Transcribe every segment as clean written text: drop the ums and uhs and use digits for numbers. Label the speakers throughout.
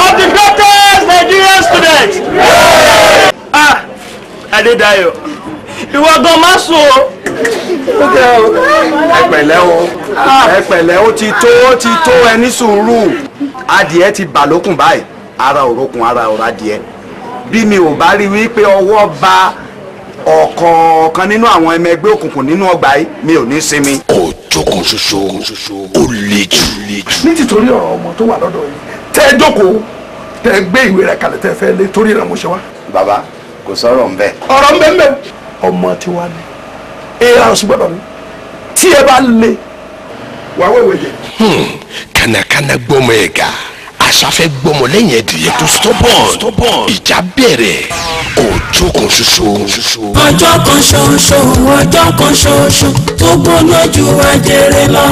Speaker 1: Of the greatest Nigerian student. Adédayọ̀, ìwọ gan má sùn o.
Speaker 2: Ẹ pẹ̀lẹ́ o ti tó ẹni sùúrù. Adìẹ ti bà lókùn báyìí, ara òrókùn ara ọ̀rọ̀ adìẹ. Bí mi ò bá rí wípé ọwọ́ bà ọ̀kọ̀ọ̀kan nínú àwọn ọmọ ẹgbẹ́ òkùnkùn nínú ọgbà yìí, mi ò ní sinmi.
Speaker 3: Ọjọ́ kan ṣoṣo ó le jù.
Speaker 4: Ní títorí ọ̀rọ̀ ọmọ tó wà lọ́dọ̀ yìí tẹ́ ẹ jókòó tẹ́ ẹ gbé ìwé rẹ̀ kalẹ̀ tẹ́ ẹ fẹ́ lé torí rẹ̀ mo ṣe wá.
Speaker 2: Bàbá kò sọ̀rọ̀ ń bẹ̀.
Speaker 4: ọ̀rọ̀ ń bẹ ń bẹ ọmọ tí wàá ní ARC gbọ́dọ̀ ní tí ẹ bá lé wàá wẹ̀wẹ̀ jẹ.
Speaker 3: Kànàkànà gbọ́mọ ẹ̀gà àṣàfẹ́ gbọ́mọ lẹ́yìn ẹ̀dìyẹ tó stubborn ìjà bẹ̀rẹ̀. Ọjọ́ kan ṣoṣo.
Speaker 5: Ọjọ́ kan ṣoṣo tó gbóná ju ajere lọ.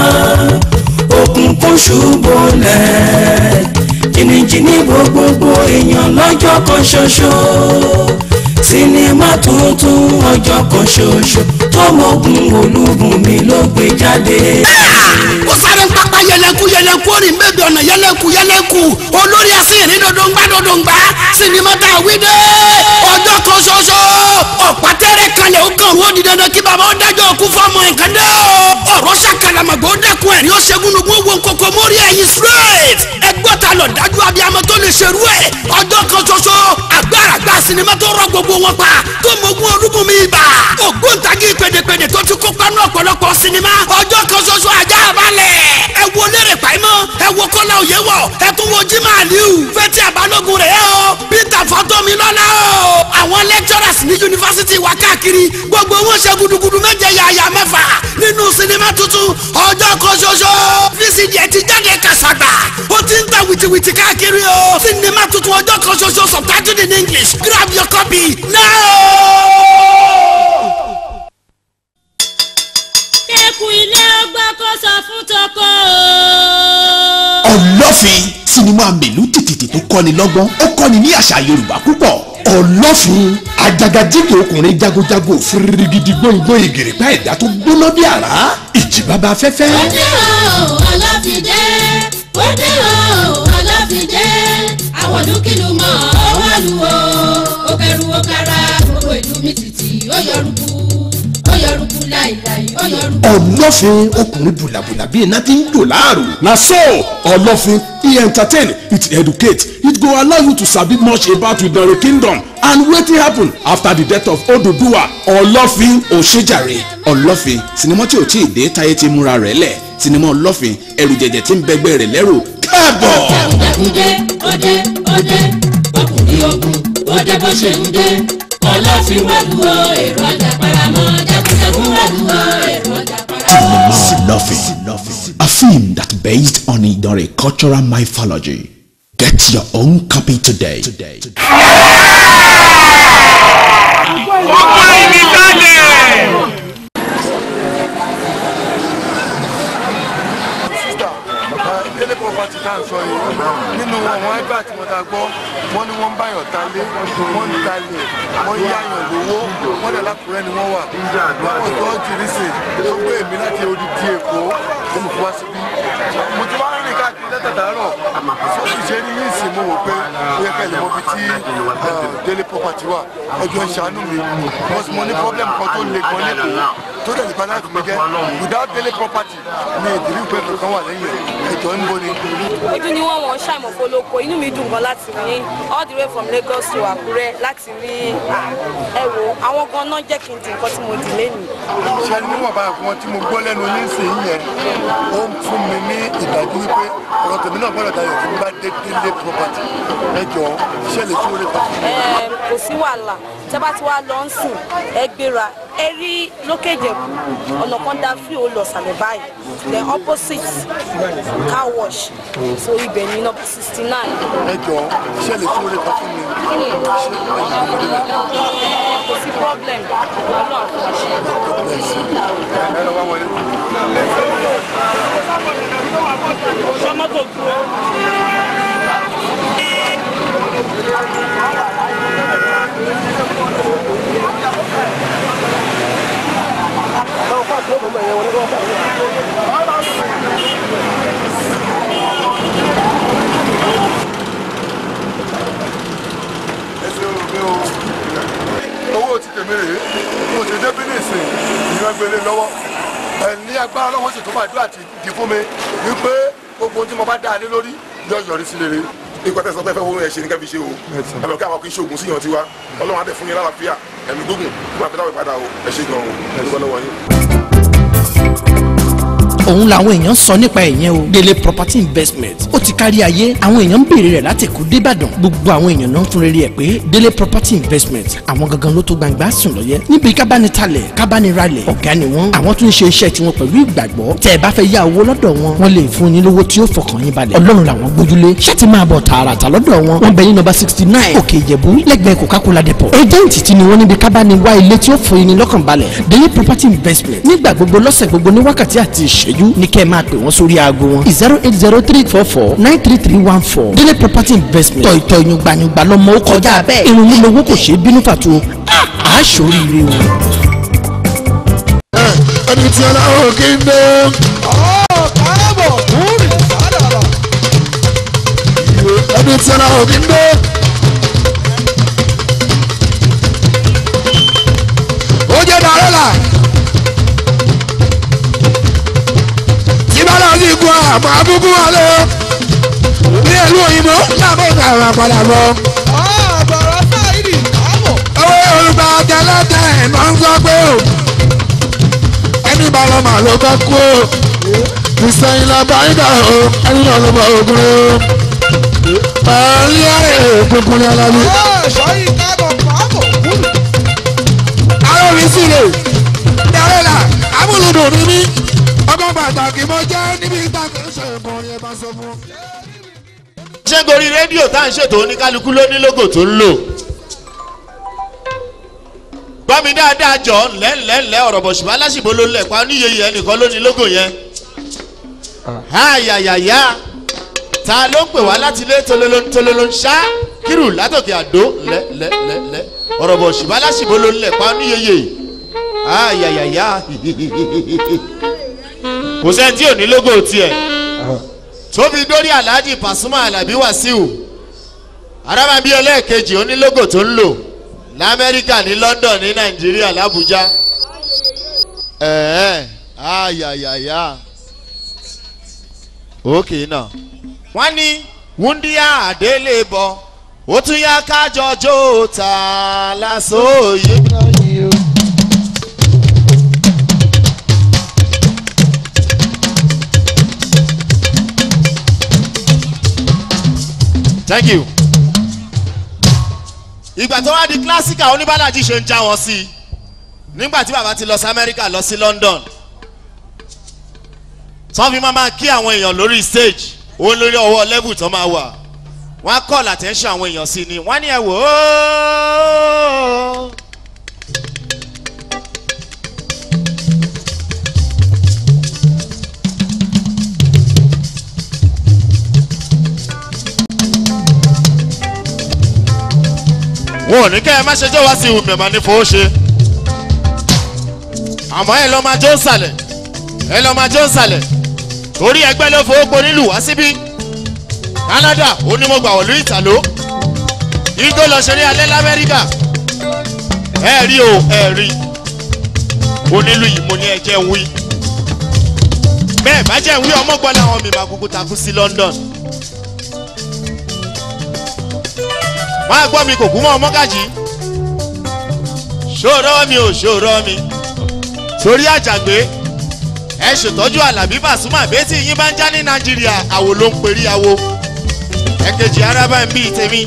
Speaker 5: Òkùnkùn ṣubú lẹ̀ jìnnìjìnnì gbogbogbò èèyàn lọ́jọ́ kan ṣoṣo. Sinimá tuntun ọjọ́ kan ṣoṣo tọmọgun olúgun mi ló gbé jáde.
Speaker 6: Ó sáré pápá yẹlẹku orin mẹ́bí ọ̀nà yẹlẹku olórí ẹ̀sìn ìrìn dọ̀dọ̀ngbá sinimá tá a wí dé ọjọ́ kan ṣoṣo ọ̀pátẹ́rẹ́ kalẹ̀ ó kàn wọ́n di dandan kí bàbá ó dájọ́ òkú fọ́ọ̀mù nǹkan dé o ọ̀rọ̀ ṣàkàlàmàgbò dẹ́kun ẹ̀rí ó ṣẹ́gunugún owó nkókó mórí ẹ̀yìn straight ẹgbọ́ta lọ dájú abiyamọ tó lè ṣerú ẹ̀ ọjọ́ kan ṣoṣo agbára sinimá tó rọ gbogbo wọn pa tó mọ̀gún olúgun mi ibà ògbóǹtagì pèdèpèdè tó ti kópa ní ọ̀pọ̀lọpọ̀ sinimá ọjọ́ kan ṣoṣo ajá balẹ̀ ẹ wo lérè pàìmọ́ ẹ wo kọ́lá òye wọ̀ ẹ tún wo jimá aliu fẹ́tí àbálògùn rẹ̀ o peter fọ́tọ́milọ́lá o àwọn lecturers ní yunifásitì wa káàkiri gbogbo wọn ṣe gudugudu méje yàyà mẹ́fà nínú sinimá tuntun ọjọ́ kan ṣoṣo vcd ti jáde kàṣàgbà ó ti ń ta wìtìwìtì káàkiri o sinimá tuntun ọjọ́ kan ṣoṣo subtitled in English grab your copy now.
Speaker 7: Ẹkùn ilé ọgbà kò sọ fún tọkọ.
Speaker 3: Ọlọ́fin sinimá mèlú tìtìtì tó kọ́ni lọ́gbọ́n ó kọ́ni ní àṣà Yorùbá púpọ̀. Ọlọ́fin ajagajigi ọkùnrin jagojago firigidi gbóngbóng ìgèrèpá ẹ̀dá tó gbóná bí àrá ìjì bàbá afẹ́fẹ́.
Speaker 7: Ó dé o Ọlọ́fin dé ó dé o Ọlọ́fin dé àwọn dúkìlù mọ́ ọwọ́ lu o ó kẹrù ó kára gbogbo ìlú mi títì ó yọrùkú láìláì ó yọrùkú.
Speaker 3: Ọlọ́fin ọkùnrin bùlàbùlà bíi iná tí ń jò láàrò.
Speaker 4: Na so Ọlọ́fin e entertain it educate it go allow you to sabi much about Idore kingdom and wetin happen after the death of Oduduwa. Ọlọ́fin òṣèjàre Ọlọ́fin sinimá tí ò tí ì dé táyé ti múra rẹ̀ lẹ̀ sinimá Ọlọ́fin ẹrù jẹjẹ tí ń bẹgbẹ́ rẹ̀ lẹ́rù káàbọ̀.
Speaker 7: Òde ọkùnrin ogun òde bó ṣe ń dé Ọlọ́fin wẹ̀lú o èrò ọjà paramọ́ jagunjagun wẹ̀lú o èrò ọjà paramọ́.
Speaker 3: Ọlọ́fin, a film that based on Idore cultural mythology. Get your own copy today.
Speaker 8: property tá à ń sọ yìí nínú àwọn ẹgbẹ́ àti mọ̀tà gbọ́ wọ́n ní wọ́n ń báyọ̀ talé wọ́n ń talẹ̀ wọ́n ń yáyàn lówó wọ́n dẹ̀ lákùrẹ́ ni wọ́n wà wọ́n tó ń tìrí sè tó gbé èmi láti odidi Èkó tó mú fún wá síbí mo ti wá rìn káàkiri lẹ́tàdárọ̀ sọ́ọ̀tì ṣe ní yín ìsìn mo wò pé ó yẹ kẹ́lẹ́ mọ́bi tí Délé property wà ẹjọ́ ìṣàánú mi mo ní problem kan tó le gan lẹ́kọ̀ọ́ tó dẹ̀ nípa láti mi jẹ́ without Délé property mi ìdírí pé kankan wà lẹ́yìn ẹjọ́ ń bọ́ ni.
Speaker 9: Ibi ni wọ́n ṣàìmọ̀ polówó inú mi dùn gan láti rí all the way from Lagos to Àkúrẹ́ láti rí ẹ wo àwọn gan náà jẹ́ kí n di nǹkan tí mo dì lẹ́nu.
Speaker 8: ṣe níwọ̀n bá àwọn tí mo gbọ́ lẹ́nu nísìnyí yẹn ó ń fún mi ní ìdájú wípé ọ̀rọ̀ tèmi náà gbọ́dọ̀ dayọ̀ tí mo bá dé Délé property ẹjọ́ ṣe lè tún orí kan.
Speaker 9: kò sí wàhálà tẹ́ bá ti wá lọ ń sìn ẹ gbéra ẹ rí lókè Ìjẹ̀bú ọ̀nà kan dá fí o lọ sàlẹ̀ báyìí then opposite car wash so ibẹ̀ ní number 69.
Speaker 8: ẹjọ́ ṣe lè tún orí kan fún mi.
Speaker 9: kò sí problem ọlọ́run àfọwọ́ṣe.
Speaker 8: ẹ lọ wá wọlé.
Speaker 1: sọmọtò dúró.
Speaker 8: Não, lágbára ọlọ́wọ́ sì tó máa dúrà ti di fún mi wípé gbogbo tí mo bá dá a lé lórí yóò yọrí sí rere ikọ̀ tẹ̀sán pé fẹ́ fowó ẹ̀ ṣe ní kẹ́fi ṣe o ẹ̀mọ̀ kí àwọn kì í ṣe oògùn síyàn tiwa ọlọ́run á dẹ̀ fún yín lálàáfíà ẹ̀mí gbógun nígbà pé táwọn ìpadà o ẹ̀ ṣe gan-an ẹ̀dúgbọ́ lọ́wọ́ yín.
Speaker 6: òun làwọn èèyàn sọ nípa ẹ̀yẹn o Délé property investment ó ti kárí ayé àwọn èèyàn ń béèrè rẹ̀ láti kó débàdàn gbogbo àwọn èèyàn náà ń fún rere ẹ̀ pé Délé property investment àwọn gangan ló tó gbangba sùn lọ́yẹ́ níbi kábánitalẹ̀ kábániralẹ̀ ọ̀gá ni wọ́n àwọn tún ń ṣe iṣẹ́ tiwọn pẹ̀lú ìgbàgbọ́ tẹ́ ẹ bá fẹ́ yá owó lọ́dọ̀ wọn wọ́n lè fún yín lówó tí ó fọkàn yín balẹ̀ ọlọ́run làwọn gbójúlé ṣáàtì máa bọ̀ tààràtà lọ́dọ̀ wọn wọ́n bẹ ní nọ́mbà 69 òkè ìjẹ̀bú lẹ́gbẹ̀ẹ́ Coca-Cola depot ẹjẹǹtì tí ni wọ́n níbi kábániwá ilé tí ó fún yín lọ́kàn balẹ̀ Délé property investment nígbà gbogbo lọ́sẹ̀ gbogbo ní wákàtí àti ìṣẹ́jú ní kẹ́ ẹ máa pè wọ́n sórí aago wọn 08034493314 Délé property investment tọ̀ ìyùngbàyùngbà lọ́mọ ó kọjá bẹ́ẹ̀ irun mú lówó kò ṣeé bínú fàtó àṣoríire o.
Speaker 10: ẹni tí ọlọ́run kì í dé.
Speaker 11: káàbọ̀ kúrì sádàrà.
Speaker 10: ẹni tí ọlọ́run kì í dé. ó jẹ́ dàrẹ́là. ìbálòun sì gun àmọ́ abúkú wọlé. ní ìlú òyìnbó lábẹ́ ìgbà padà bọ̀.
Speaker 11: àgbàrá sáìdì káàbọ̀.
Speaker 10: owó yorùbá tẹ́lẹ̀tẹ́ ẹ̀ máa ń sọ pé o. ẹni bá lọ mà ló bá kú o. ìsẹ̀yìn la bá ń dà o. ẹni náà ló bá ogun o. pẹ̀lú ẹ̀rẹ́ òkùnkùn ní alábí.
Speaker 11: sọ́yìn káàbọ̀ káàbọ̀ kúrì.
Speaker 10: àwọn mi sì lè. dàrẹ́là amúlùdùn ní mí. ọgbọ́n pàtàkì mo jẹ́ níbi ìtàkùn ìṣẹ̀kùn ni ẹ bá sọ fún.
Speaker 12: ṣé gorí rédíò tá à ń ṣètò oníkálukú ló ní lógò tó ń lò. gbọ́mi dáadáa jọ ńlẹ́ńlẹ́ńlẹ́ ọ̀rọ̀ bọ̀ ṣùgbọ́n aláṣìbò ló lẹ̀ pa oníyeye ẹnìkan ló ní lógò yẹn. ayayaya ta ló ń pè wá láti ilé tololo ń ṣá kírù látòkè àdó lẹ́lẹ́lẹ́lẹ́ ọ̀rọ̀ bọ̀ ṣùgbọ́n aláṣìbò ló lẹ̀ pa oníyeye ayayaya kò sẹ́ni tí ò ní lógò tiẹ̀ tóbi dórí Alhaji Pasuma Alabi Wasiu arábàbí ẹlẹ́ẹ̀kejì onílógò tó ń lò lamẹ́ríkà ní London ní Nàìjíríà l'Abuja ayayaya òkè náà wọ́n ní wúndíá àdélébọ̀ ó tún yá kájọjọ́ ta lásòye. Thank you. ìgbà tó wá di classical oníbàlájì ṣe ń já wọn sí i nígbà tí bàbá ti lọ sí Amẹ́ríkà lọ sí London tí wọ́n fi máa kí àwọn èèyàn lórí stage ó lórí ọwọ́ level tó máa wà wọ́n á call attention àwọn èèyàn sí ni wọ́n ní ẹ wò ó. wọn ò ní kẹ́ ẹ má ṣe jọ́ wá sí ìhùmẹ̀ máa ní fowó ṣe àmọ́ ẹ lọ́ọ́ máa jó sàlẹ̀ ẹ lọ́ọ́ máa jó sàlẹ̀ torí ẹgbẹ́ ló fowó pọ̀ nílùú wá síbí Canada onímọ̀gbà wọ̀lú ìtàló igbó lọ ṣeré alẹ́ l'Amẹ́ríkà ẹ rí o ẹ rí onílù yìí mo ní ẹ jẹ́ ń wí bẹ́ẹ̀ bá jẹ́ ń wí ọmọ gbọ́ làwọn mi máa kúkú takú sí London. máa gbọ́ mi kò kú mọ́ ọmọgàjì ṣòro mi ò ṣòro mi torí àjàgbé ẹ ṣètọ́jú Àlàbí Pasuma bẹ́tì yín bá ń já ní Nàìjíríà àwo ló ń perí àwo ẹ̀kejì arábà ń bí tèmi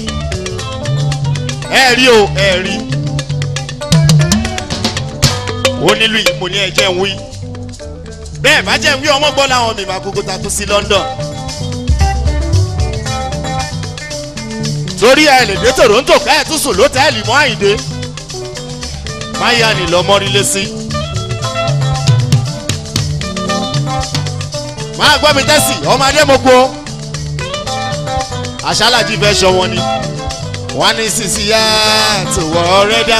Speaker 12: ẹ rí o ẹ rí ó nílùú yìí mo ní ẹ jẹ́ ń wí bẹ́ẹ̀ bá jẹ́ ń wí ọmọ gbọ́ làwọn mi máa kúkú takú sí London. torí ẹ lè dé Toronto ká ẹ tún sùn lótẹ́ẹ̀lì mọ́ Àyìndé máyà ní lọ́mọ́rílé sí. máa gbọ́ mi tẹ́sì ọmọ adémọ́gbó aṣáláàjì fẹ́ sọ wọn ni wọ́n ní sísí yá tó wọ́ ọ̀rẹ́ dá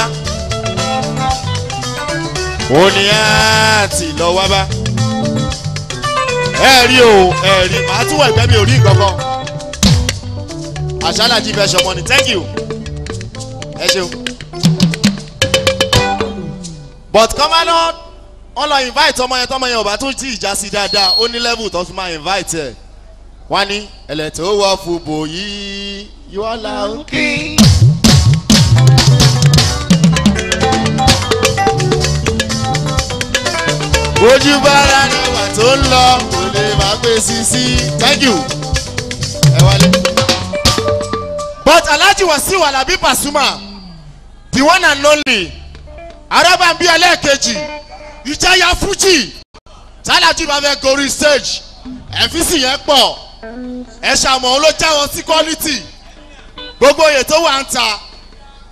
Speaker 12: ó ní àti lọ́wọ́ bá ẹ rí o ẹ rí màá tún wọ ẹgbẹ́ mi ò rí nǹkan kan. Àṣàlájì fẹ́ ṣọmọ ni thank you ẹ ṣeun but come on wọ́n lọ invite ọmọ yẹn tọmọ yẹn ò bá tún tí ìjà sí dáadáa ó ní level tó fi máa invite ẹ̀ wọ́n ní ẹlẹ́tẹ̀ ó wọ́ fúbò yìí yóò la ń kí. ojú bára ni wà tó ń lọ kò lè má gbé sí thank you ẹ wálé. but Alhaji Wasiu Alabi Pasuma the one and only arábàmbí ẹlẹ́ẹ̀kejì ìjayà fújì tálàjì bá fẹ́ gorí stage ẹ̀fíìsì yẹn pọ̀ ẹ̀ ṣàmọ̀ ló jáwọ́ sí quality gbogbo oyè tó wà ń ta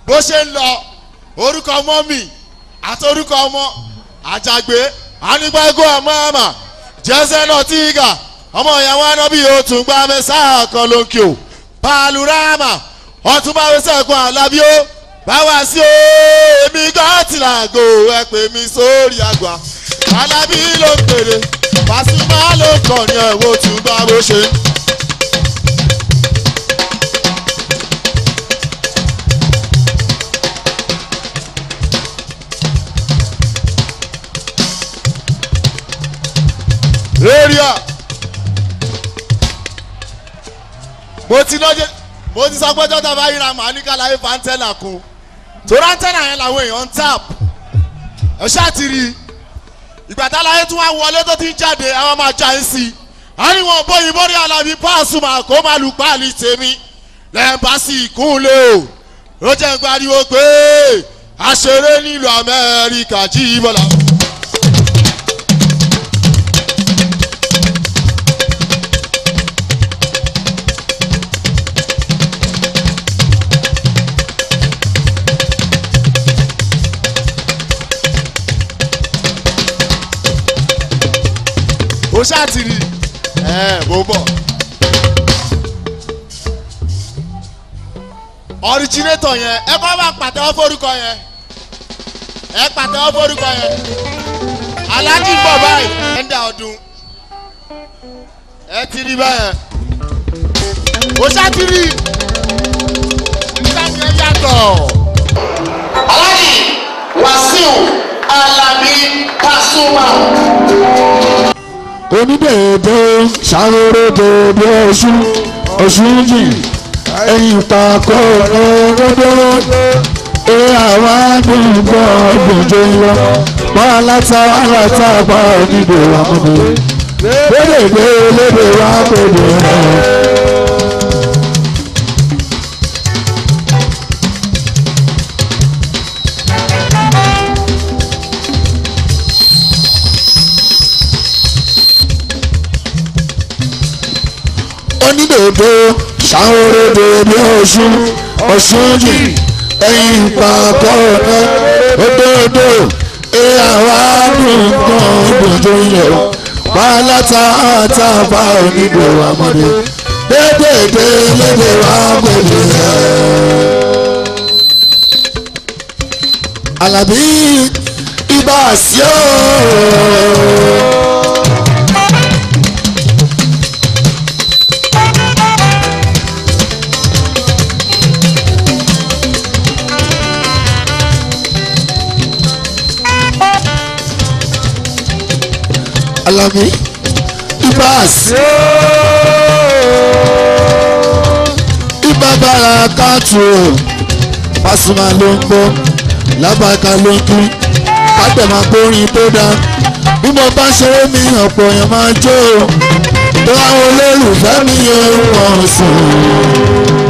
Speaker 12: bó ṣe ń lọ orúkọ mọ́mì àti orúkọ ọmọ àjàgbé anigbágó ọmọ àmà jẹ́sẹ̀ náà tíga ọmọ ìyàwó anábì ó tún gbá mẹ́sà kan lókè o pàlùrámà ọtún bá wẹsẹ̀ kan Àlàbí ó báwa sí o èmi gan ti làgò ẹ pè mí sórí àgbà Àlàbí ló ń pèrè Pasuma ló ń kàn ní ẹ̀wọ̀ tún gbá bó ṣe. area mo ti sọ pé jọ́ta bá yíra màá ní kálá ifá antenna kun torí antenna yẹn làwọn èèyàn ń tap ẹ ṣáà ti rí ìgbà tá láyé tí wọ́n wọlé tó ti ń jáde àwọn máa já ń sí i àríwọ̀n bóyìnbó rí Alábí Pasuma kó má lu páàlì tèmi lẹ́ẹ̀mbásí ìkúnlẹ̀ o ló jẹ́ ń gbariwo pé àṣeré nílùú Amẹ́ríkà jí bọ́lá. ó ṣàtìrì bó bọ̀ originator yẹn ẹ kọ́ bá pàtẹ́wọ́ forúkọ yẹn ẹ pàtẹ́wọ́ forúkọ yẹn Alhaji bọ̀ báyìí ẹ̀ńdà ọdún ẹ ti rí báyẹn ó ṣàtìrì nígbà yẹn yàtọ̀. Alhaji Wasiu Alabi Pasuma.
Speaker 10: Onídèédé ṣàròròdè bí ọ̀ṣun jì ẹ̀yìn pàkó ọ̀rọ̀dọ̀ àwa gbọ̀ngbọ̀ gbòjò lọ wọ́n aláta pa onídè wa mọ́dé lédè lédè wa gbòdò rẹ̀. Onídòdó ṣàwòrèdè bí ọ̀ṣun jì ẹ̀yìn pàkọ́ òdòdó àwa nǹkan gbòjò yẹ wà látàtàbà onídò àmọ́dé dédédé lédè wà gbòdò yẹ. Àlàbí ibà sí ọ́. Àlàbí ibà sí ibà bára káàtó Pasuma ló ń gbọ́ lábàkà ló ń kí kápẹ̀ máa gbórin tó dá bí mo bá ṣeré mi ọ̀pọ̀ èèyàn máa jó tó àwọn olólùfẹ́ mi yóò wọ̀n sùn.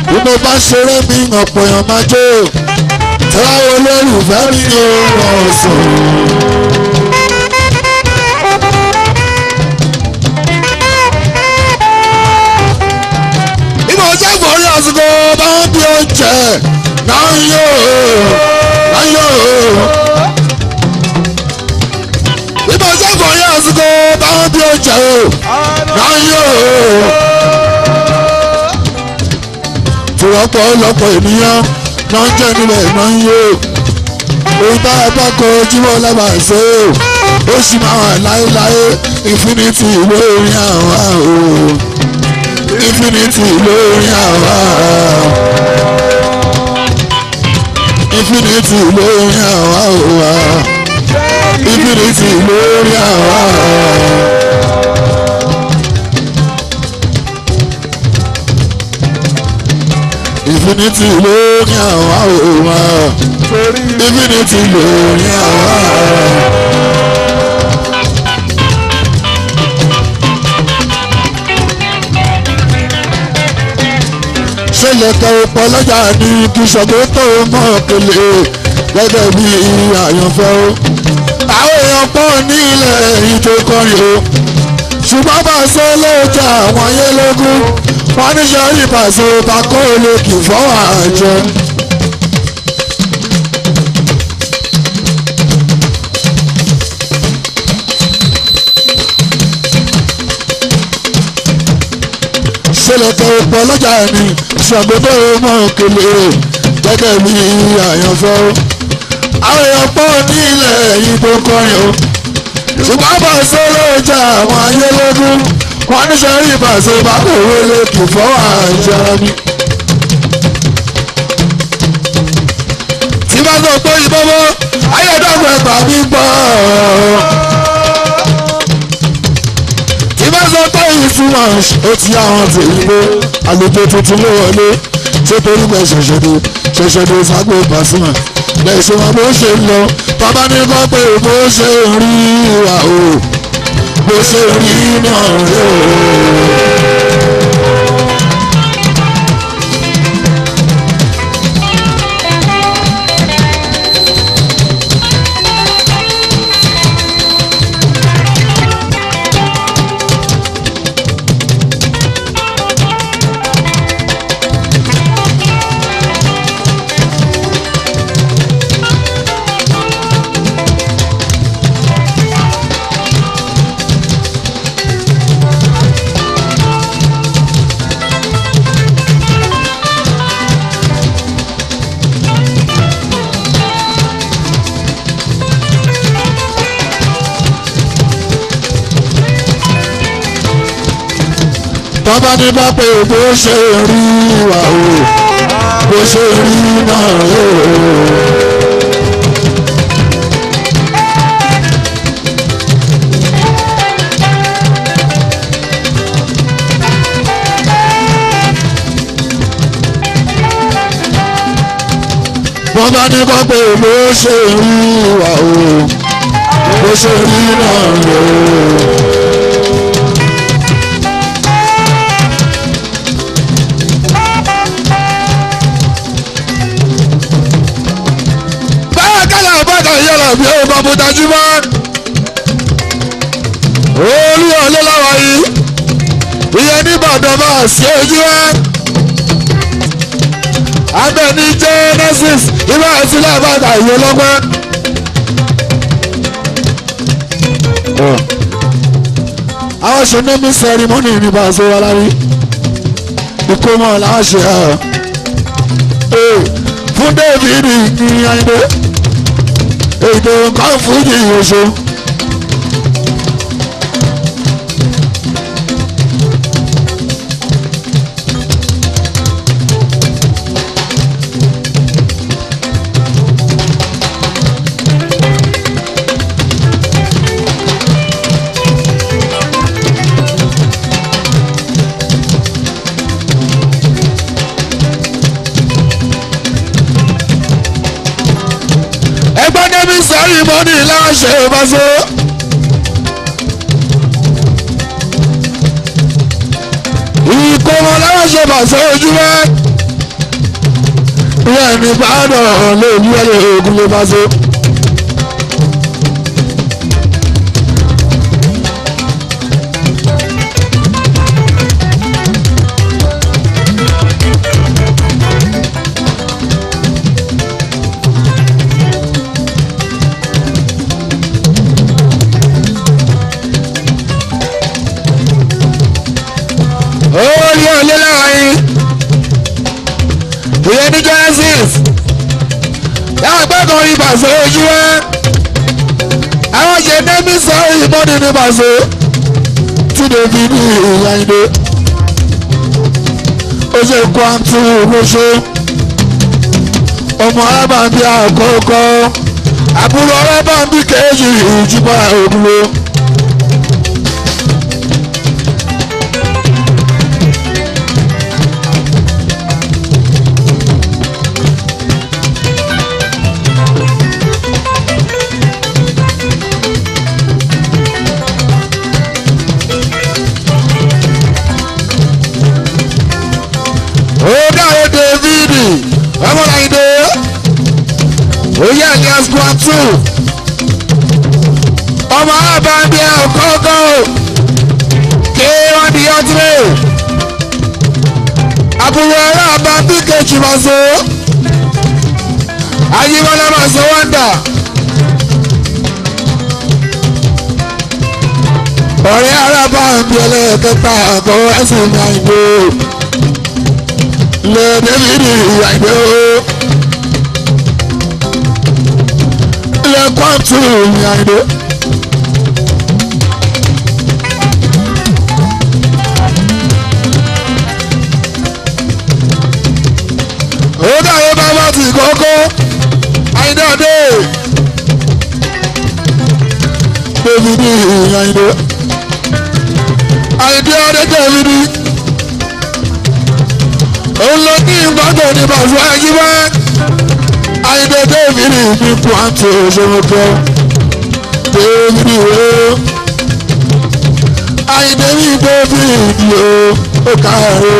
Speaker 10: bí mo bá ṣeré mi ọ̀pọ̀ èèyàn máa jó táwọn olólùfẹ́ mi yóò wọ̀n sùn. bí mo jẹ́ ìfọ̀rí àsìkò bá ń bí oúnjẹ náà yóò. bí mo jẹ́ ìfọ̀rí àsìkò bá ń bí oúnjẹ náà yóò. Ọ̀pọ̀lọpọ̀ ènìyàn náà ń jẹ́ nílẹ̀ náà ń yó òun bá ẹ bá kọ ojúmọ́ lábàáṣe ó sì máa wà láéláé infinity ìwé orin àwọn àhó. infinity lórí àwa infinity lórí àwa òwa infinity lórí àwa. Infinity lórí àwa òwa infinity lórí àwa. ṣẹlẹ̀ kan ọ̀pọ̀ lọ́jà ní kí ṣọ̀gbọ́n tó mọ̀ kele gẹ́gẹ́ bí àyànfẹ́ o. àwọn èèyàn pọ̀ ní ilẹ̀ ìtòkọrin o ṣùgbọ́n bá a ṣe lóòótọ́ àwọn ayé lógún wọ́n ní sẹ́rí pàṣẹ bàkọ́ olókì fọ́wọ́ àjọ. ṣẹlẹ̀ kan ọ̀pọ̀ lọ́jà ní ṣàgbọ́dọ̀ mọ̀ kele gẹ́gẹ́ bí àyànfẹ́ o. àwọn èèyàn pọ̀ ní ilẹ̀ ìtòkọrin o ṣùgbọ́n bá a ṣe lóòótọ́ àwọn ayé lógún wọ́n ní sẹ́rí ìbàṣẹ bàbá òwe lèkì fọ́wọ́ àjọ mi. tí bá sọ pé ìbọ́bọ́ ayédọ́gbọ̀n ẹ̀gbà mi gbọ́. tí bá sọ pé ìtumọ̀ ó ti àwọn tèyíbó àlejò tuntun ló wọlé ṣé torí pé ṣẹ̀ṣẹ̀dé ságbó Pasuma lẹ́yìn ṣe wọn bó ṣe ń lọ bàbá ní kọ́ pé bó ṣe ń rí ìwà o bó ṣe rí náà rẹ̀ o. bàbá ní bá pé bó ṣe rí wà o bó ṣe rí náà o. bàbá ní bá pé bó ṣe rí wà o bó ṣe rí náà o. bí ó bá bó dájú mọ́ olú ọ̀lẹ́ láwa yìí ìyẹn nìbàdàn bá sí ojú wa abẹ́ni Genesis ibà sílẹ̀ bàtà ìwé lọ́gbẹ́. àwọn ṣe naming ceremony ní Paso wa lárí ìkómọ làwọn ṣe fún David ní Ayinde èdè nǹkan fújì oṣù. sẹ́yìn mọ́nì láṣẹ Paso. ìkómọ láṣẹ Paso ojúmọ́ ìyẹn ní Ìbàdàn lè ní ẹlẹ́ ogun lè Paso. ìyẹn ní Genesis yàrá gbẹ́kan yìí Paso ojú ẹ àwọn ṣe nẹ́mí sọ ìbọn ní Paso tí David ní Ayinde ó ṣe kó àtú lóṣó ọmọ arábàbí àkọ́kọ́ àbúrò arábàbí kejì ìjùbọ̀ òdúró. Oga David ọmọláyìndé oyè alias Guantu ọmọ abàbí ọkọọkọ kéwọn di ọtúrẹ àbúrò ẹrọ abàbí kejì màzó ayíwọlá màzó wọndà ọ̀rẹ́ arábàbí ẹlẹ́ẹ̀kẹta àkọ́ ẹ̀sìn ní àyìnbó. Le David ìyàgbé o le Guantu ìyàgbé. Ó dàgbé bàbá ti kókó àìdáde David ìyàgbé àìdáde David. Olóòtú ìgbàgbọ́ ní bàbá ẹ̀yìnbá àyìnbó David ní Guantu òṣèlúkọ David o àyìnbó ní David o ó káàáró.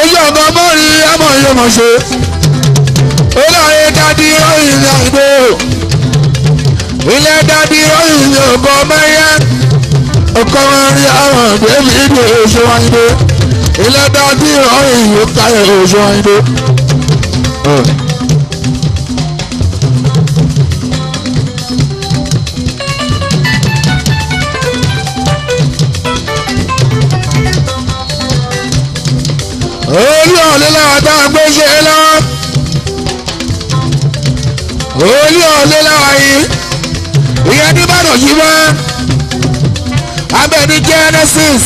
Speaker 10: Èyí ọ̀gá mọ́rin ẹ̀mọ́ yóò mọ̀ ṣe. Olóyè dadi oyin àìgbò ilé dadi oyin ọkọ mẹyẹ ọkọ mẹrin àwọn David oṣù àìgbò ilé dadi oyin ọkọ oṣù àìgbò. Olú ọ̀lẹ́lẹ́ ọ̀dọ́ àgbéṣe lọ́wọ́. Olú ọ̀lẹ́ láwa yìí ìyẹn ní Ìbàdàn yìí wá abẹ́ni Genesis.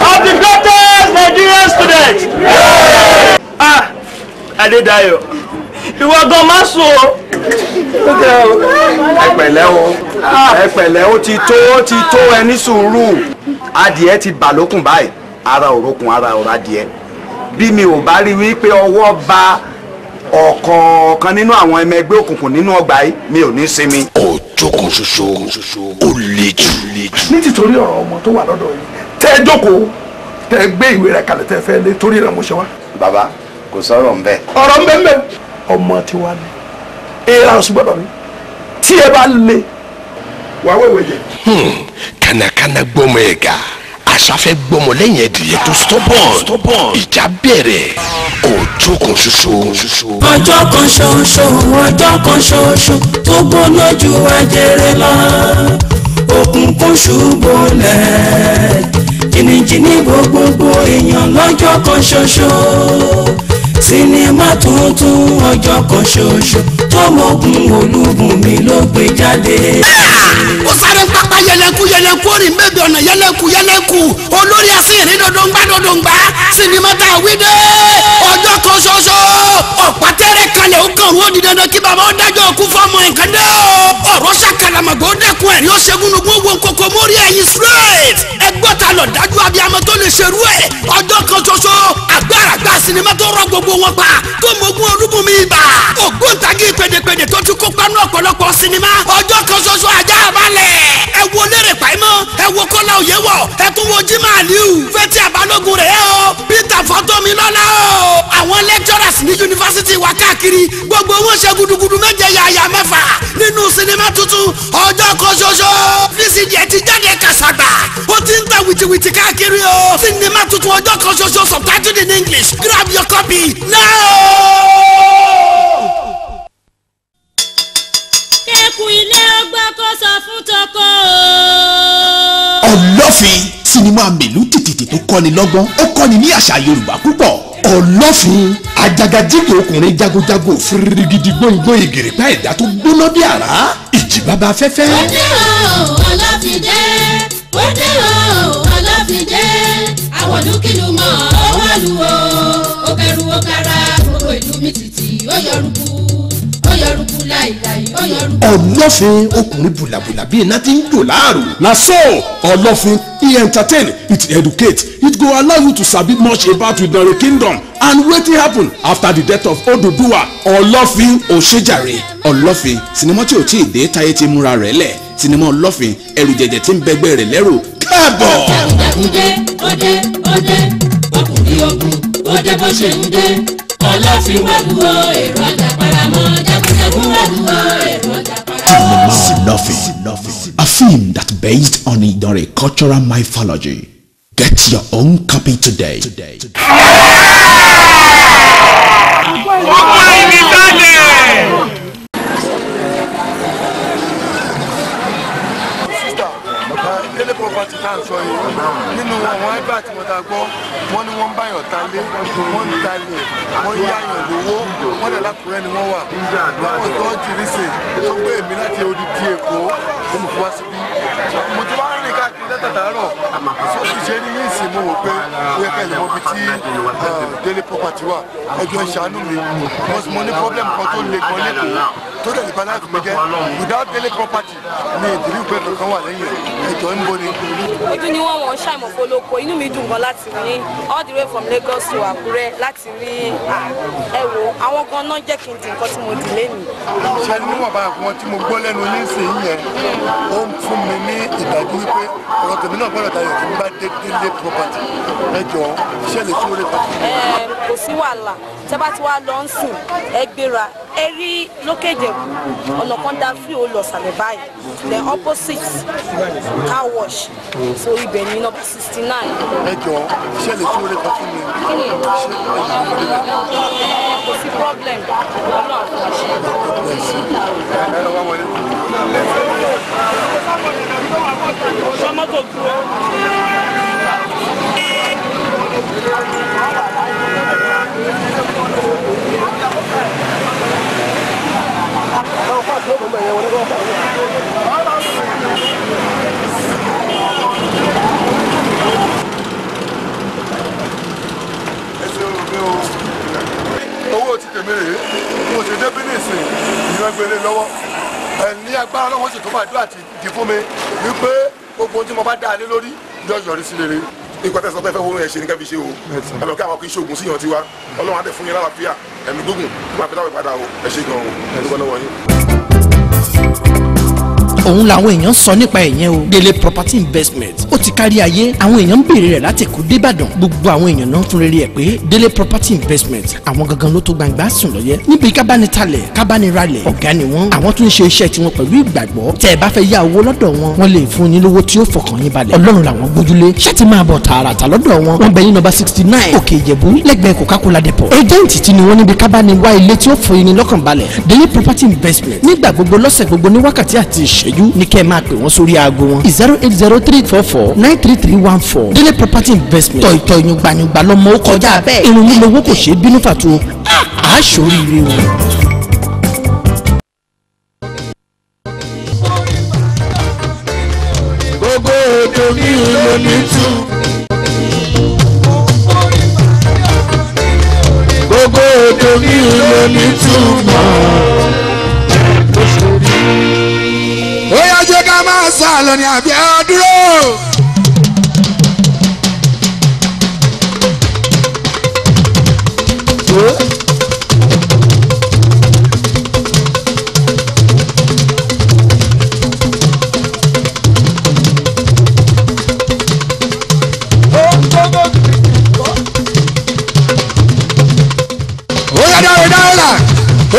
Speaker 1: Of the greatest Nigerian student. Adédayọ̀ ìwọ gan má sùn o.
Speaker 2: ẹ pẹ̀lẹ́ ó ti tó ẹ ní sùúrù adìẹ ti bà lókun báyìí ara òrókun ara ọ̀rọ̀ adìẹ bí mi ò bá rí wípé ọwọ́ ba ọ̀kọ̀ọ̀kan nínú àwọn ọmọ ẹgbẹ́ òkùnkùn nínú ọgbà yìí mi ò ní sinmi.
Speaker 3: ọjọ́ kan ṣoṣo ó le jù.
Speaker 13: ní tìtorí ọ̀rọ̀ ọmọ tó wà lọ́dọ̀ yìí tẹ́ ẹ jókòó tẹ́ ẹ gbé ìwé rẹ̀ kalẹ̀ tẹ́ ẹ fẹ́ lé torí rẹ̀ mo ṣe wá.
Speaker 2: bàbá kò sọ̀rọ̀ ń bẹ̀.
Speaker 13: ọ̀rọ̀ ń bẹ ń bẹ ọmọ ti wá ní èèrà oṣù gbọ́dọ̀ mi tí ẹ bá lé wàá wẹ̀wẹ̀ jẹ.
Speaker 3: kànàkànà gbọmọ ẹ̀ ga àṣàfẹ́ gbọmọ lẹ́yìn ẹ̀dìyẹ tó stubborn ìjà bẹ̀rẹ̀ ọjọ́ kan ṣoṣo.
Speaker 5: ọjọ́ kan ṣoṣo ọjọ́ kan ṣoṣo tó gbóná ju ajere lọ òkùnkùn ṣubú lẹ̀ jìnnìjìnnì gbogbogbò èèyàn lọ́jọ́ kan ṣoṣo sinimá tuntun ọjọ́ kan ṣoṣo tọmọkùn olúgun mi ló gbé jáde.
Speaker 6: ó sáré pápá yẹlẹku yẹlẹku orin bẹbẹ ọ̀nà yẹlẹku yẹlẹku olórí asírin dọdọngbà sinimá tá a wí dé ọjọ́ kan ṣoṣo ọ̀pá tẹ́rẹ̀ kalẹ̀ ó kàn wọ́n di dandan kí bàbá ó dájọ́ òkú fọmọ nǹkan dé o ọ̀rọ̀ ṣàkàlàmàgbò dẹ́kun ẹ̀rí ó ṣẹ́gunugún owó kòkó mórí ẹ̀yìn straight ẹgbọ́ta lọ dájú abiyamọ tó lè ṣerú ẹ̀ ọjọ́ kan ṣoṣo àgbàràgbà sinimá tó rọ gbogbo wọn pa tó mọ̀gún olúgun mi ibà ògbóǹtagì pèdèpèdè tó ti kópa ní ọ̀pọ̀lọpọ̀ sinimá ọjọ́ kan ṣoṣo ajá balẹ̀ ẹ wo lérè pàìmọ́ ẹ wo kọ́lá òye wọ̀ ẹ tún wo jimá aliu fẹ́tí àbálògùn rẹ̀ o peter fọ́tọ́milọ́lá o àwọn lecturers ní yunifásitì wa káàkiri gbogbo wọn ṣe gudugudu méje yàyà mẹ́fà nínú sinimá tuntun ọjọ́ kan ṣoṣo vcd ti jáde kàṣàgbà ó ti ń ta wìtìwìtì káàkiri o sinimá tuntun ọjọ́ kan ṣoṣo subtitled in English grab your copy now.
Speaker 7: kẹ́kùn ilé ọgbà kó sọ fún tọkọ o.
Speaker 3: Ọlọ́fin sinimá mèlú tìtìtì tó kọ́ni lọ́gbọ́n ó kọ́ni ní àṣà Yorùbá púpọ̀ ọlọ́fin ajagajigi ọkùnrin jagojago firigidi gbóngbóng ìgèrèpá ẹ̀dá tó gbóná bí àrá ìjì bàbá afẹ́fẹ́.
Speaker 7: ó dé o ọlọ́fìdé ó dé o ọlọ́fìdé àwọn dúkìlù mọ́ ọwọ́ lu o ó kẹrù ó kára gbogbo ìlú mi títì ó yọrùkú láìláì ó yọrùkú.
Speaker 3: ọlọ́fin ọkùnrin bùlàbùlà bíi iná tí ń jò láàrò.
Speaker 4: na so ọlọ́fin e entertain it educate it go allow you to sabi much about Idare kingdom and wetin happen after the death of Oduduwa. ọlọ́fin òṣèjàre ọlọ́fin sinimá tí ò tí ì dé táyé ti múra rẹ̀ lẹ̀ sinimá ọlọ́fin ẹrù jẹjẹ tí ń bẹgbẹ́ rẹ̀ lẹ́rù káàbọ̀.
Speaker 7: jagunjagunde òde ọkùnrin ogun òde bó ṣe ń dé ọlọ́fin wàlúwo èrò ọjà paramọ́ jagunjagun wàlúwo èrò ọjà paramọ́.
Speaker 3: Sinophy, a film that based on Idare cultural mythology. Get your own copy today.
Speaker 8: Délé property tá à ń sọ yìí nínú àwọn ẹgbẹ́ àti wọn tá a gbọ́ wọ́n ní wọ́n ń báyọ̀ talé wọ́n ń talẹ̀ wọ́n ń yáyàn lówó wọ́n dẹ̀ lákùrẹ́ ni wọ́n wà láwọn tó ń tìrí sè tó gbé èmi láti odidi Èkó tó mú fún wá síbí mo ti wá rìn káàkiri látàtàárọ̀ tó ti ṣe ní ìsìn mo wò pé ó yẹ kẹ́lẹ́ mọ́bi tí Délé property wà ẹjọ́ ìṣàánú mi mo ní problem kan tó le gan lẹ́kọ̀ọ́ tó dẹ̀ nípa láti mi jẹ́ without Délé property mi ìdílé ìpẹ́ kankan wà lẹ́yìn ẹjọ́ ń bọ́ ni.
Speaker 9: ojú ni wọ́n ṣàìmọ̀ polówó inú mi dùn gan láti rí all the way from Lagos to Àkúrẹ́ láti rí ẹ wo àwọn gan náà jẹ́ kí n di nǹkan tí mo dì lẹ́nu.
Speaker 8: ṣe ni níwọ̀nba àwọn tí mo gbọ́ lẹ́nu nísìnyí yẹn ó ń fún mi ní ìdájú wípé ọ̀rọ̀ tèmi náà gbọ́dọ̀ tayọ̀ tí mo bá dé Délé property ẹjọ́ ṣe lè tún orí kan.
Speaker 9: kò sí wàhálà tẹ́ bá ti wá lọ ń sìn ẹ gbéra ẹ rí lókè Ìjẹ̀bú ọ̀nà kan dá fí o lọ sàlẹ̀ báyìí then opposite car wash so ibẹ̀ ní nọ́mbà 69.
Speaker 8: ẹ jọ ṣe lè tún orí kan fún mi.
Speaker 9: kò sí problem ọlọ́run àti
Speaker 8: ẹ lọ wá wọlé.
Speaker 1: Sọ́mọ́tò dúró.
Speaker 8: owó ti tèmi rèé mo ṣe dé bínísì ìran gbélé lọ́wọ́ ní agbára náà wọ́n sì tó máa dúrà ti di fún mi wípé gbogbo ohun tí mo bá dá a lé lórí yóò yọrí sí rere.
Speaker 14: nǹkan tẹ̀sán tẹ́ fẹ́ wọ́n yẹn ṣe ní kẹ́fi ṣe o ẹ lọ kí àwọn kì í ṣoògùn síyàn tiwa ọlọ́run á dẹ̀ fún yín lálàáfíà ẹ̀mí gbógun tó máa fi dáwọ̀ ìpadà o ẹ ṣe gan-an ẹ dúpẹ́ lọ́wọ́ yín.
Speaker 6: òun làwọn èèyàn sọ nípa ẹ̀yẹn o Délé property investment ó ti kárí ayé àwọn èèyàn ń béèrè rẹ̀ láti kó débàdàn gbogbo àwọn èèyàn náà fún rere ẹ̀ pé Délé property investment àwọn gangan ló tó gbangba sùn lọ́yẹ́ níbi kábánitalẹ̀ kábániralẹ̀ ọ̀gá ni wọ́n àwọn tún ń ṣe iṣẹ́ tiwọn pẹ̀lú ìgbàgbọ́ tẹ́ ẹ bá fẹ́ yá owó lọ́dọ̀ wọn wọ́n lè fún yín lówó tí ó fọkàn yín balẹ̀ ọlọ́run làwọn gbójúlé ṣáàtì máa bọ̀ tààràtà lọ́dọ̀ wọn wọ́n bẹ ní nọ́mbà 69 òkè ìjẹ̀bú lẹ́gbẹ̀ẹ́ Coca-Cola depot ẹjẹǹtì tí ni wọ́n níbi kábániwá ilé tí ó fún yín ní lọ́kàn balẹ̀ Délé property investment nígbà gbogbo lọ́sẹ̀ gbogbo ní wákàtí àti ìṣẹ́jú ní kẹ́ ẹ máa pè wọ́n sórí aago wọn 08034493314 Délé property investment tọ̀ ìyọ̀ngbàyọ̀ngbà lọ́mọ ó kọjá bẹ́ẹ̀ irun lílo owó kò ṣeé bínú fàtó àṣoríire o.
Speaker 10: gbogbo ètò mi ló ní tú. gbogbo ètò mi ló ní túmọ̀. ó yá jẹ́ ká máa sá lọ ní àbí ẹ dúró.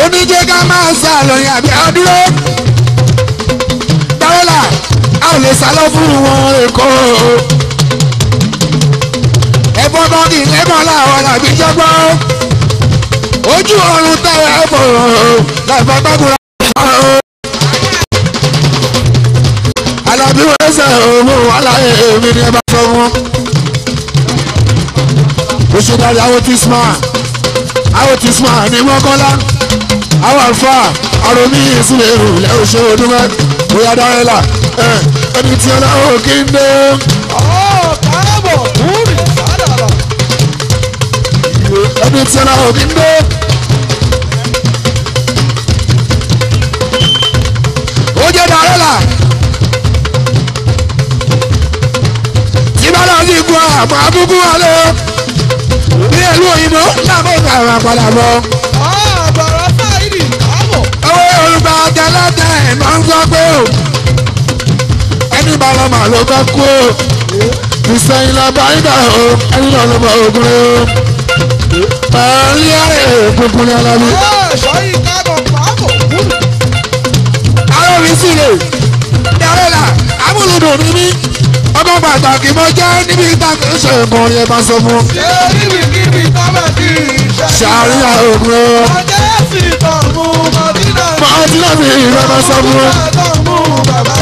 Speaker 10: oníjẹ́ ká máa sá lọ́yìn àbí àdúró dáwọ́là a ò lè sá lọ fún wọn èkó ẹ̀fọ́ bọ́ọ̀kì lẹ́mọ̀ làwọn làbí jọ́gbọ́n ojú ọ̀run tẹ̀wé ẹ̀fọ́ làbẹ́ gbàgbọ́ra alábí wọ́n ṣe òun aláyé èmi ni ẹ bá sọ wọn ó ṣe dárí àwọn tí smart ní mọ́kànlá àwọn àlùfà àròmí ìsúlẹ̀ ìrùlẹ̀ òṣè òdúnmẹ́ bóyá dárẹ́là ẹni tí ọlọ́wọ́ kí ń dé.
Speaker 11: káàbọ̀ kúrì sádàlà.
Speaker 10: ẹni tí ọlọ́wọ́ kí ń dé. ó jẹ́ dárẹ́là tí bá lọ́ọ́ sí ikú àmọ́ abúkú wa lọ ní ìlú òyìnbó lábọ́ ìgbà àwọn àpàdà bọ̀.
Speaker 11: àbọ̀rọ̀ sáìdì káàbọ̀.
Speaker 10: owó yorùbá tẹ́lẹ̀tẹ́ ẹ̀ máa ń sọ pé o ẹni bá lọ mà ló bá kú o ìsẹ̀yìn la bá ń dà o ẹni náà ló bá ogun o pẹ̀lú ààrẹ òkùnkùn ní alábí.
Speaker 11: sọ́yìn káàbọ̀ káàbọ̀ kúrì.
Speaker 10: àwọn mi sì lè dárẹ́là amúlùdùn ní mí ọmọ pàtàkì mo jẹ́ níbi ìtàkùn ṣe nǹkan yẹn bá sọ fún.
Speaker 11: ṣé níbikíbi tábà kí iṣẹ́.
Speaker 10: ṣàríyá ogun o.
Speaker 11: ọjọ́ sì tàn mú mọ́tínà.
Speaker 10: mọ́tínà mi ìrẹ́ bá sọ fún ọ.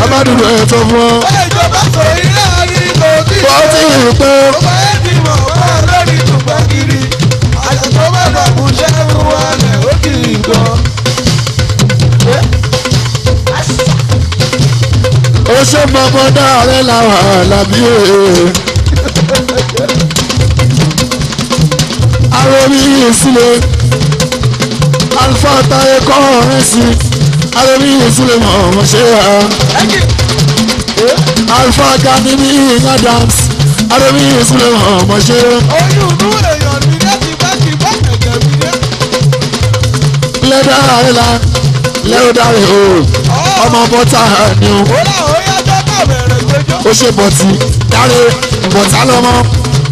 Speaker 10: ọmọdúnrún ẹ̀ sọ fún ọ.
Speaker 11: ìjọba sọ ilé ayé kò tí ì
Speaker 10: bó ti rí pé.
Speaker 11: ọba ẹ̀ ti mọ̀ wá lórí tùpẹ́ kiri. àyà tó bá dọ̀kun ṣẹ́rù wa lẹ̀ ó kì í gan.
Speaker 10: ó ṣe mọ́mọ́ dáre làwọn àlàbí òye. aromi ìsúlẹ̀ alfa taye kọ́ ọ̀rẹ́ sí aromi ìsúlẹ̀ mọ̀ọ́mọ́ ṣe ha. alfa ganimi adams aromi ìsúlẹ̀ mọ̀ọ́mọ́ ṣe.
Speaker 11: oyún inú èèyàn mi dé ti bá ẹ̀jẹ̀ mi dé.
Speaker 10: lẹ́dà àrẹ́là lẹ́ọ̀dàrẹ́ o ọmọ bọ́tà ni o.
Speaker 11: ó láwọn yájọ́ bá bẹ̀rẹ̀ gbẹjọ́.
Speaker 10: ó ṣe bọ̀tì dáre bọ̀tà lọ́mọ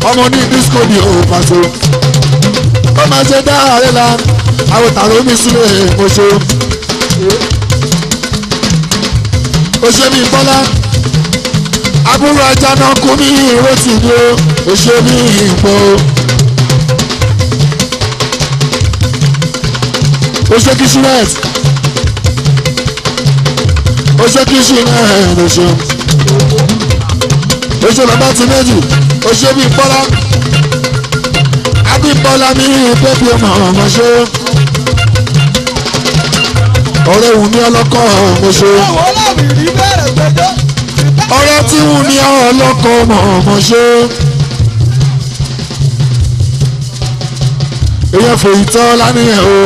Speaker 10: ọmọ ní disco ni o pàṣẹ. ó máa ṣe dá àrẹ́là àwòtàrà omi sílẹ̀ mo ṣe. ó ṣe mi bọ́lá àbúrò ajá náà kú ní ìrètí ni o. ó ṣe mi ìpò. ó ṣe kí ṣúrẹ́t. ó ṣe kí ṣúrẹ́t ló ṣe. ó ṣe bàbá ti méjì. ó ṣe bí bọ́lá. abímbọ́lá mi bébí ọmọ ọmọ ṣe. ọ̀rẹ́ wù mí ọlọ́kọ̀ ọmọ ṣe. ọ̀rẹ́ tí wù mí ọlọ́kọ̀ ọmọ ṣe. èèyàn fèyí tọ́ lánìyàn o.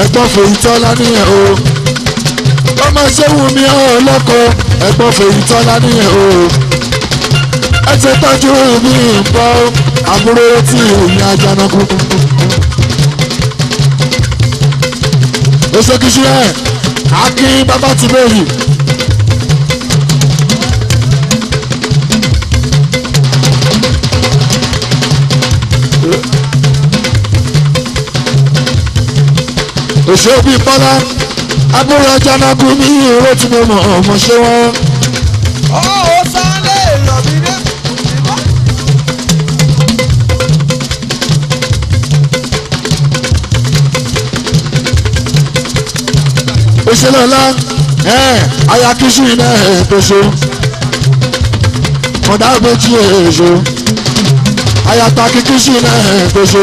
Speaker 10: ẹ̀gbọ́n fèyí tọ́ lánìyàn o. ọmọ ṣé wù mí ọlọ́kọ̀ ẹ̀gbọ́n fèyí tọ́ lánìyàn o. ẹ ti tọ́jú mi bọ́ àbúrò tí ìyá Àjànàkú. oṣooṣù ẹ̀ akin bàbá ti lóyìn. òṣèbí bọ́lá àbúrò Àjànàkú mi ìró tí mo mọ̀ ọmọ ṣé wọ́n.
Speaker 11: ó sálẹ̀ èèyàn mi dé.
Speaker 10: òṣèlú ọ̀la ayakisu iná èso mọ̀dá méjì èso ayatakikisu iná èso.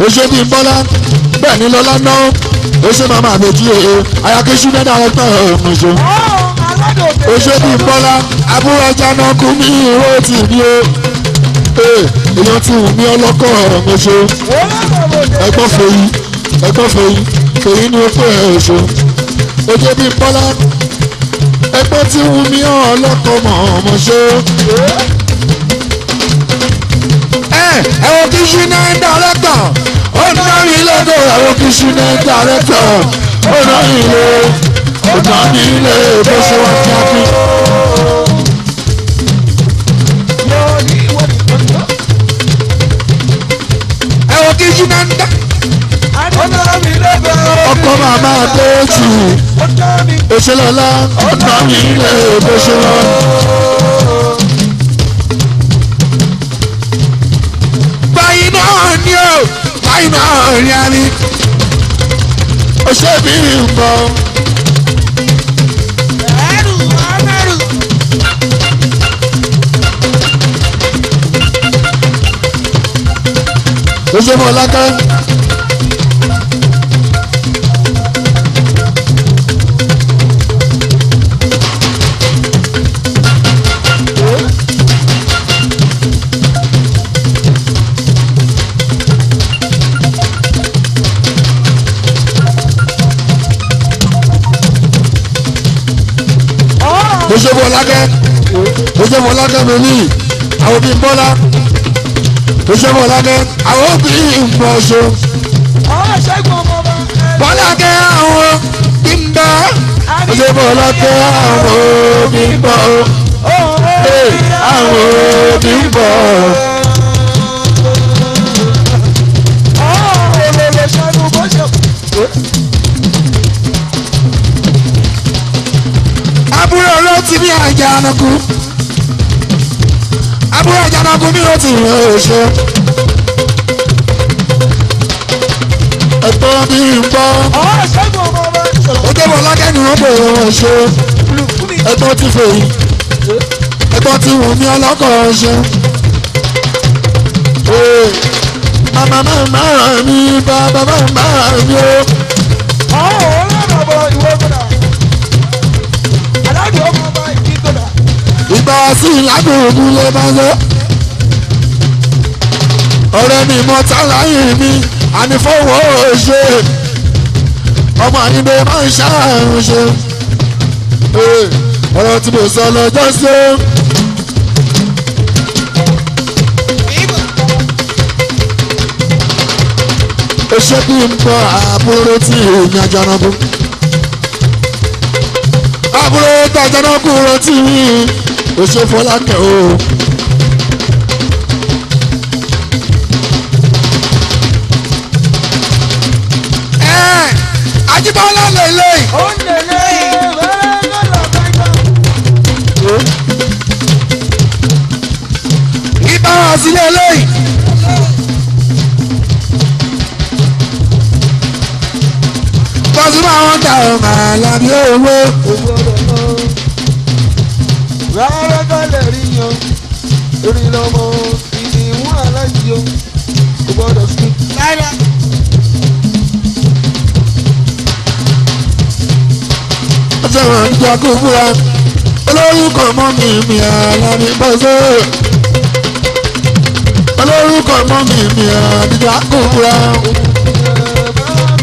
Speaker 10: oṣù bíi bọ́lá bẹ́ẹ̀ ni lọ́lá ná oṣù màmá méjì ayakisu iná dàrẹ́tọ̀ ọ̀ṣọ́. oṣù bíi bọ́lá àbúrò Àjànàkú mi ìró tì mí o. èèyàn ti wù mí ọlọ́kọ̀ ọ̀rọ̀ ṣe. ẹgbọ́n fèyí ni ó pè é ṣe. ojú bí bọ́lá ẹgbọ́n ti wù mí ọlọ́kọ̀ ọmọ ṣe. ẹ̀wọ̀n kì í ṣí náà dàrẹ́tọ̀ ó ná mi lọ́dọ̀ ẹ̀wọ̀n kì í ṣí náà dàrẹ́tọ̀ ó ná mi lé bó ṣe wá kíákí. kìí náà ń dá. ọkọ màmá déètì òṣèlọ́lá ọ̀nà mi ilé ìbòṣèlọ́. báyìí náà ni ó báyìí náà rí àmì òṣèbí nǹkan ó ṣe mọ́ lákẹ́. ó ṣe mọ́ lákẹ́. ó ṣe mọ́ lákẹ́ mi ní àwọn òbí bọ́lá. ó ṣe mọ́ lákẹ́ àwọn òbí ìmọ̀ ṣo. bọ́lá kẹ́ àwọn òbí ń bọ́. ó ṣe mọ́ lákẹ́ àwọn òbí ń bọ́. àwọn òbí ń bọ́. àbúrò ló ti ní àjànàkú. àbúrò àjànàkú mi ló ti rìn òṣè. ẹ̀tọ́ bí n bọ́. ó débò lákẹ́ni wọ́n bò wọ́n ṣe. ẹ̀tọ́ ti fèyí. ẹ̀tọ́ ti wù mí ọlọ́kọ̀ ṣe. màmá mi bàbá mi o. ìgbà sí ìlàgbọ̀n ló bá lọ. ọ̀rẹ́ mi mọ táláyé mi ànífọwọ́ ṣe ọmọ àyìnbó máa ń ṣàrùn ṣe. ọ̀rọ̀ tí mo sọ lọ́jọ́ sí. ó ṣe kí n bọ àbúrò tí èmi àjànàkú. àbúrò tàjànàkú rántí ó ṣe Fọlákẹ́ o. Ajíbọ́lá lèlè. ó lèlè ìbára sí lèlè. Pasuma wọn ta ọmọ àlàbí owó.
Speaker 11: rárá ká lè rí yan orin lọmọ ìdìmú aláìyọ kò gbọdọ̀ sí.
Speaker 10: ó ṣe wọn ní ìjà kó fúra olórúkọ mọ́ mi àlàbí bọ́sẹ̀. olórúkọ mọ́ mi àdìjà kó fúra.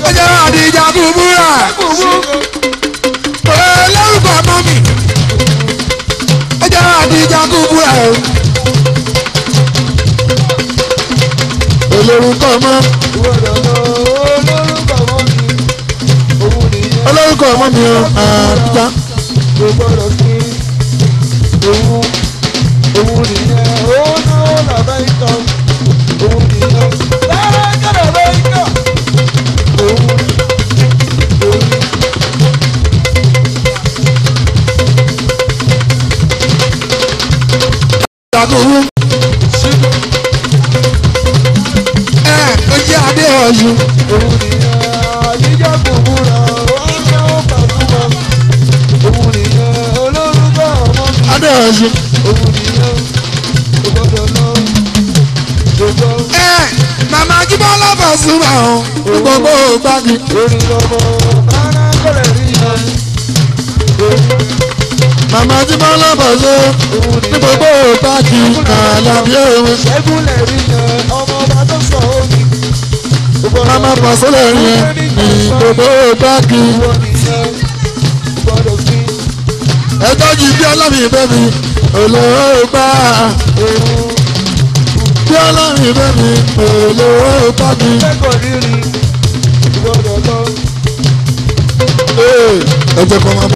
Speaker 10: ó ṣe wọn àdìjà kó fúra. olórúkọ mọ́ mi. ó jẹ́ àdìjà kú búra o. olórúkọ mọ́. olórúkọ mọ́ mi o àdìjà.
Speaker 11: òun nìyẹn ó náwó làbẹ́ ìtọ́ òun nìyẹn lára kẹ́lẹ́ bẹ́ ìtọ́ òun.
Speaker 10: Jagunmu. Ó jẹ́ adé ọ̀ṣun.
Speaker 11: òun nìyẹn àyíjá kò múra wọ́n ní ó Pasuma. òun nìyẹn olórúkọ ọmọ mi.
Speaker 10: Adé ọ̀ṣun.
Speaker 11: òun nìyẹn kò gbọdọ̀ lọ.
Speaker 10: Màmá Ajíbọ́lá Pasuma o. Gbogbo gbági.
Speaker 11: orin lọ́mọ rárá kọ́lẹ̀ rí yan.
Speaker 10: Màmá Ajíbọ́lá Pasuma ní gbogbo gbági. Àlàbí òwe.
Speaker 11: ṣẹ́gun lè rí yan ọmọ ọba tó sọ omi.
Speaker 10: Màmá Pasuma lè rí yan ní gbogbo gbági. Ẹjọ́ yìí bí ọlọ́mì bẹ́mi olóògbà. Bí ọlọ́mì bẹ́mi olóògbà mi. Ẹ jẹ́ kó máa.